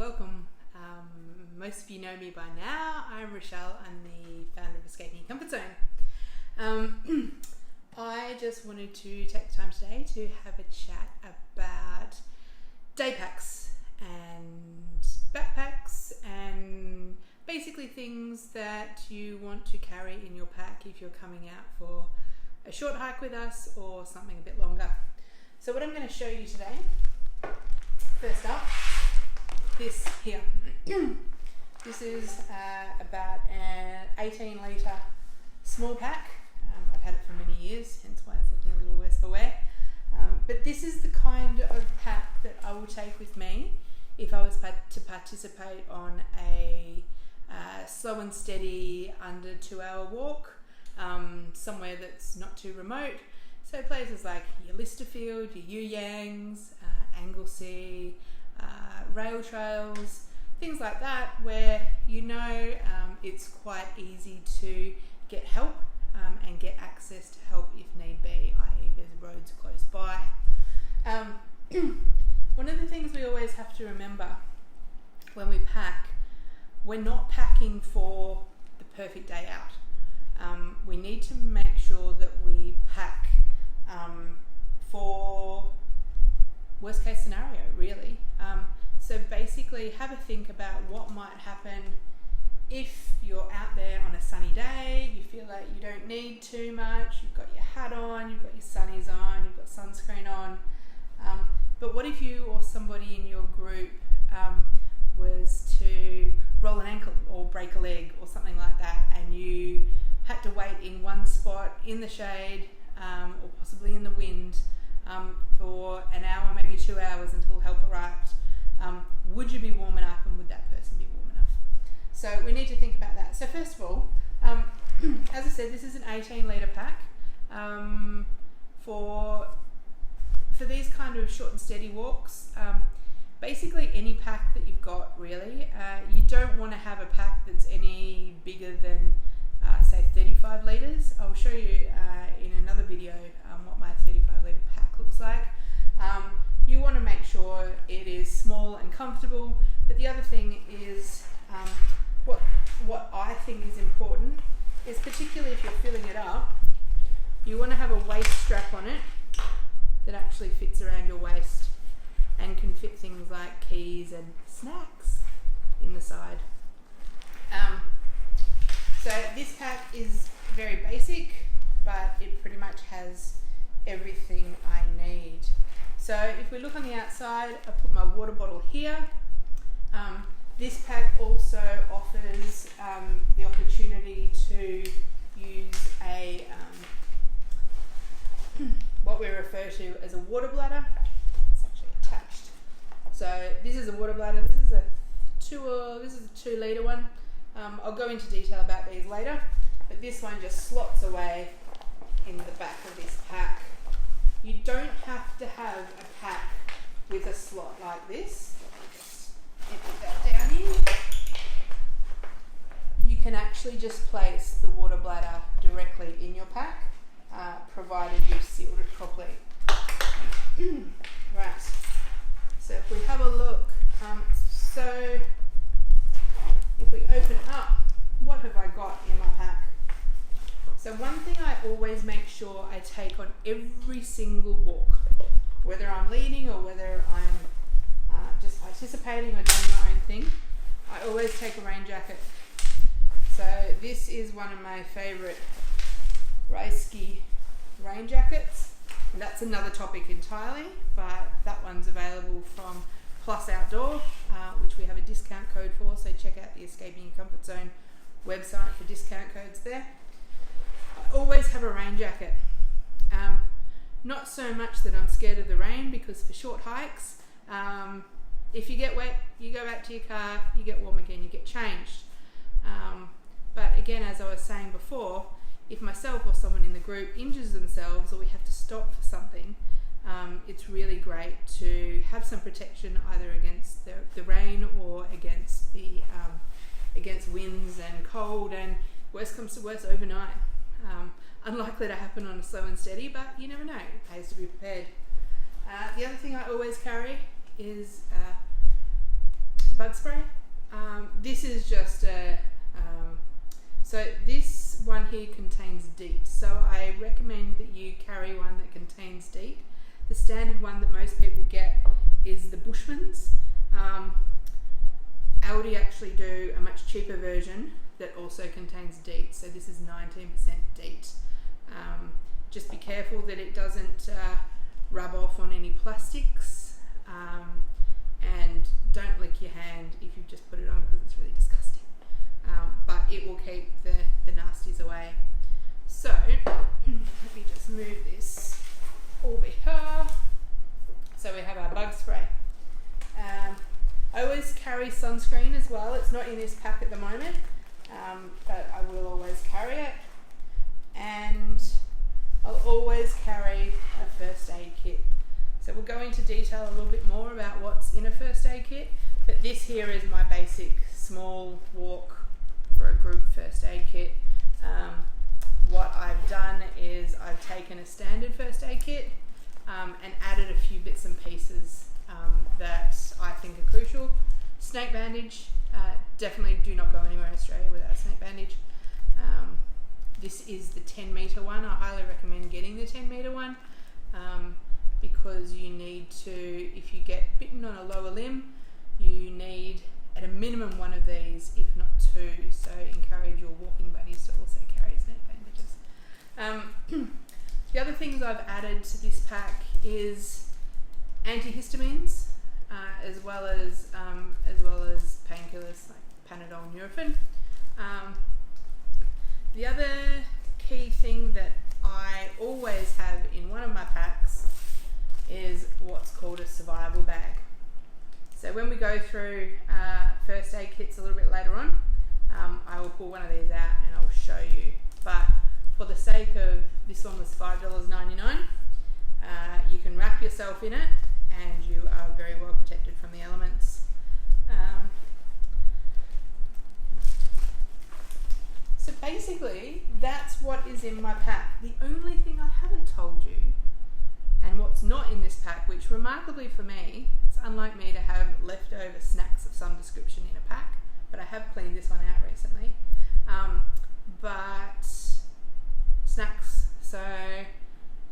welcome. Most of you know me by now. I'm Rochelle. I'm the founder of Escaping Your Comfort Zone. I just wanted to take the time today to have a chat about day packs and backpacks and basically things that you want to carry in your pack if you're coming out for a short hike with us or something a bit longer. So what I'm going to show you today, first up, this here. This is about an 18 litre small pack. I've had it for many years, hence why it's looking a little worse for wear. But this is the kind of pack that I will take with me if I was to participate on a slow and steady under 2 hour walk, somewhere that's not too remote. So places like your Listerfield, your Yangs, Anglesea, rail trails, things like that, where it's quite easy to get help and get access to help if need be, i.e. there's roads close by. One of the things we always have to remember when we pack, we're not packing for the perfect day out. We need to make sure that we pack for worst case scenario, really. So basically have a think about what might happen if you're out there on a sunny day, you feel like you don't need too much, you've got your hat on, you've got your sunnies on, you've got sunscreen on. But what if you or somebody in your group was to roll an ankle or break a leg or something like that, and you had to wait in one spot in the shade or possibly in the wind for an hour, maybe 2 hours until help arrived? Would you be warm enough, and would that person be warm enough? So we need to think about that. So first of all, as I said, this is an 18 litre pack. For these kind of short and steady walks, basically any pack that you've got, really. You don't want to have a pack that's any bigger than say 35 litres. I'll show you in another video what my 35 litre pack looks like. You want to make sure it is small and comfortable, but the other thing is what I think is important is, particularly if you're filling it up, you want to have a waist strap on it that actually fits around your waist and can fit things like keys and snacks in the side. So this pack is very basic, but it pretty much has everything I need. So if we look on the outside, I put my water bottle here. This pack also offers the opportunity to use a what we refer to as a water bladder. It's actually attached. So this is a water bladder. This is a 2 litre one. I'll go into detail about these later, but this one just slots away in the back of this pack. You don't have to have a pack with a slot like this. Just empty that down here. You can actually just place the water bladder directly in your pack, provided you've sealed it properly. Right, so if we have a look, so if we open up, what have I got in my pack? So one thing I always make sure I take on every single walk, whether I'm leading or whether I'm just participating or doing my own thing, I always take a rain jacket. So this is one of my favourite Ski rain jackets. And that's another topic entirely, but that one's available from Plus Outdoor, which we have a discount code for, so check out the Escaping Your Comfort Zone website for discount codes there. I always have a rain jacket. Not so much that I'm scared of the rain, because for short hikes, if you get wet, you go back to your car, you get warm again, you get changed. But again, as I was saying before, if myself or someone in the group injures themselves or we have to stop for something, it's really great to have some protection either against the rain or against against winds and cold, and worst comes to worst, overnight. Unlikely to happen on a slow and steady, but you never know, it pays to be prepared. The other thing I always carry is bug spray. This is just so this one here contains DEET, so I recommend that you carry one that contains DEET. The standard one that most people get is the Bushman's. Aldi actually do a much cheaper version that also contains DEET, so this is 19% DEET. Just be careful that it doesn't rub off on any plastics, and don't lick your hand if you've just put it on, because it's really disgusting. But it will keep the nasties away. So let me just move this over here. So we have our bug spray. I always carry sunscreen as well. It's not in this pack at the moment, but I will always carry it. And I'll always carry a first aid kit. So we'll go into detail a little bit more about what's in a first aid kit, but this here is my basic small walk for a group first aid kit. What I've done is I've taken a standard first aid kit and added a few bits and pieces that I think are crucial. Snake bandage, definitely do not go anywhere in Australia without a snake bandage. This is the 10 metre one. I highly recommend getting the 10 metre one because you need to, if you get bitten on a lower limb, you need at a minimum one of these, if not two. So encourage your walking buddies to also carry snake bandages. The other things I've added to this pack is antihistamines, as well as painkillers like Panadol and Nurofen. The other key thing that I always have in one of my packs is what's called a survival bag. So when we go through first aid kits a little bit later on, I will pull one of these out and I'll show you. But for the sake of, this one was $5.99, you can wrap yourself in it and you are very well protected from the elements. So basically, that's what is in my pack. The only thing I haven't told you, and what's not in this pack, which remarkably for me, it's unlike me to have leftover snacks of some description in a pack, but I have cleaned this one out recently. But snacks, so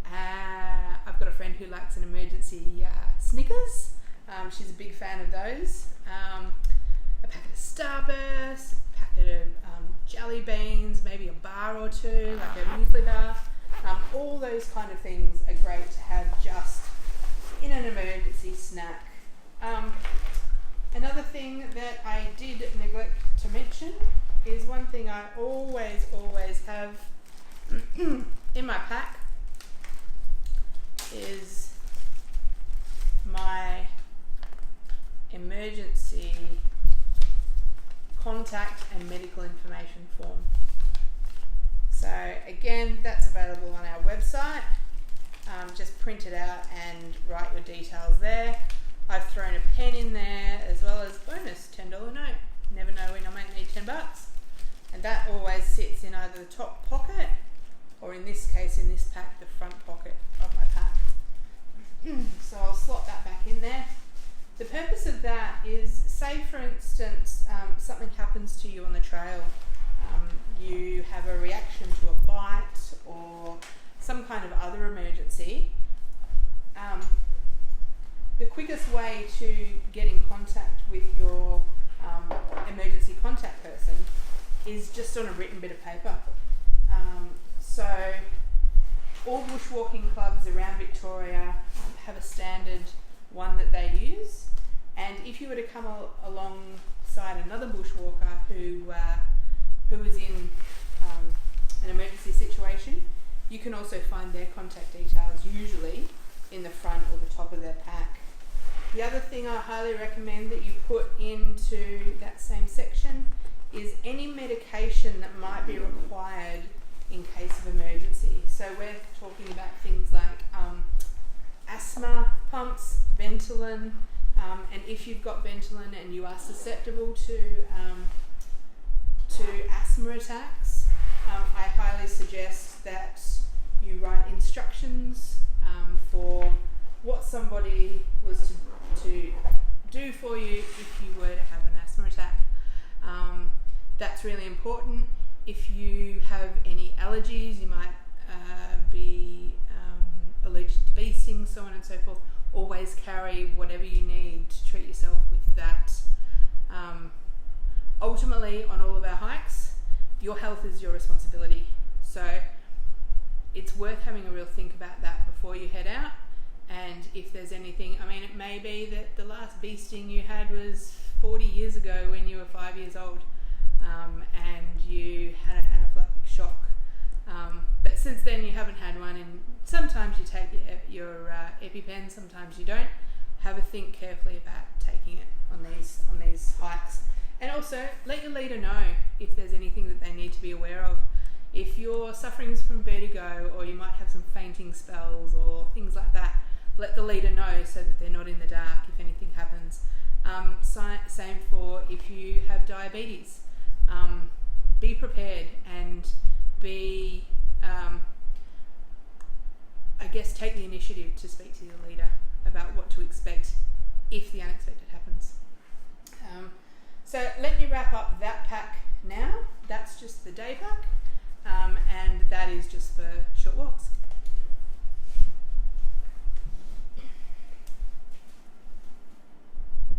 I've got a friend who likes an emergency Snickers. She's a big fan of those. A packet of Starburst, a packet of jelly beans, maybe a bar or two, like a muesli bar. All those kind of things are great to have just in an emergency snack. Another thing that I did neglect to mention is one thing I always have in my pack is my emergency contact and medical information form. So again, that's available on our website. Just print it out and write your details there. I've thrown a pen in there as well as bonus $10 note. Never know when I might need $10. And that always sits in either the top pocket or in this case, in this pack, the front pocket of my pack. So I'll slot that back in there. The purpose of that is, say for instance, something happens to you on the trail. You have a reaction to a bite or some kind of other emergency. The quickest way to get in contact with your emergency contact person is just on a written bit of paper. So all bushwalking clubs around Victoria have a standard one that they use, and if you were to come alongside another bushwalker who is in an emergency situation, you can also find their contact details usually in the front or the top of their pack. The other thing I highly recommend that you put into that same section is any medication that might be required in case of emergency. So we're talking about things like asthma pumps, Ventolin, and if you've got Ventolin and you are susceptible to asthma attacks, I highly suggest that you write instructions for what somebody was to do for you if you were to have If you have any allergies, you might be allergic to bee stings, so on and so forth. Always carry whatever you need to treat yourself with that. Ultimately, on all of our hikes, your health is your responsibility. So it's worth having a real think about that before you head out. And if there's anything, I mean, it may be that the last bee sting you had was 40 years ago when you were 5 years old, and you had an anaphylactic shock. But since then you haven't had one, and sometimes you take your EpiPen, sometimes you don't. Have a think carefully about taking it on these hikes. And also let your leader know if there's anything that they need to be aware of. If you're suffering from vertigo, or you might have some fainting spells or things like that, let the leader know so that they're not in the dark if anything happens. Same for if you have diabetes. Be prepared and be, take the initiative to speak to your leader about what to expect if the unexpected happens. So let me wrap up that pack now. That's just the day pack, and that is just for short walks.